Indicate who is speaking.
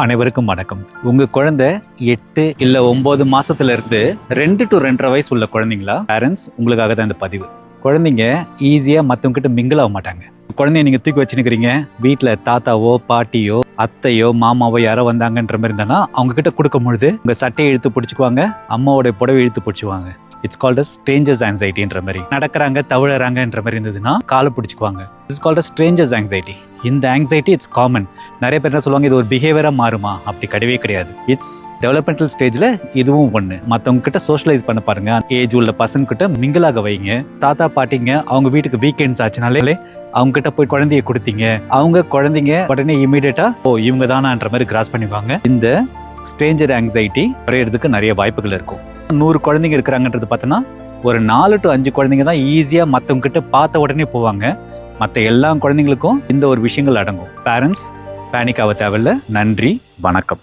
Speaker 1: அனைவருக்கும் வணக்கம். உங்க குழந்தை 8 இல்ல 9 மாசத்துல இருந்து 2 to 2.5 வயசு உள்ள குழந்தைங்களா? பேரண்ட்ஸ், உங்களுக்காக தான் இந்த பதிவு. குழந்தைங்க ஈஸியா மத்தவங்க கிட்ட மிங்கிள் ஆக மாட்டாங்க. குழந்தைய நீங்க தூக்கி வச்சுருக்கிறீங்க, வீட்டுல தாத்தாவோ பாட்டியோ அத்தையோ மாமாவோ யாரோ வந்தாங்கன்ற மாதிரி இருந்தானா அவங்க கிட்ட கொடுக்கும் பொழுது உங்க சட்டையை இழுத்து பிடிச்சுக்குவாங்க, அம்மாவோட புடவை இழுத்து பிடிச்சுவாங்க. இட்ஸ் கால்ட் அஸ் ஸ்ட்ரேஞ்சர்ஸ் ஆங்ஸைட்டின்ற மாதிரி. நடக்கிறாங்க தவழறாங்கன்ற மாதிரி இருந்ததுன்னா காலை பிடிச்சுக்குவாங்க. It's called as strangers anxiety. இந்த ஆங்ஸைட்டி இட்ஸ் காமன். நிறைய பேர் என்ன சொல்லுவாங்க, இது ஒரு பிஹேவியரா மாறுமா? அப்படி கிடையவே கிடையாது. இட்ஸ் டெவலப்மெண்டல் ஸ்டேஜ்ல இதுவும் ஒண்ணு. மத்தவங்க கிட்ட சோஷியலைஸ் பண்ண பாருங்க. ஏஜ் உள்ள பசங்க கிட்ட மிங்கிளாக வைங்க. தாத்தா பாட்டிங்க அவங்க வீட்டுக்கு வீக்கெண்ட்ஸ் ஆச்சுனாலே அவங்க கிட்ட போய் குழந்தைய கொடுத்தீங்க, அவங்க குழந்தைங்க உடனே இமீடியட்டா இவங்க தானான்ற மாதிரி கிராஸ் பண்ணிவாங்க. இந்த ஸ்ட்ரேஞ்சர் ஆங்ஸைட்டி குறையறதுக்கு நிறைய வாய்ப்புகள் இருக்கும். 100 குழந்தைங்க இருக்கிறாங்கன்றது பார்த்தோன்னா ஒரு 4 to 5 குழந்தைங்க தான் ஈஸியா மத்தவங்க கிட்ட பார்த்த உடனே போவாங்க. மற்ற எல்லா குழந்தைங்களுக்கும் இந்த ஒரு விஷயங்கள் அடங்கும். பேரண்ட்ஸ் பேனிக் ஆக தேவையில்ல. நன்றி, வணக்கம்.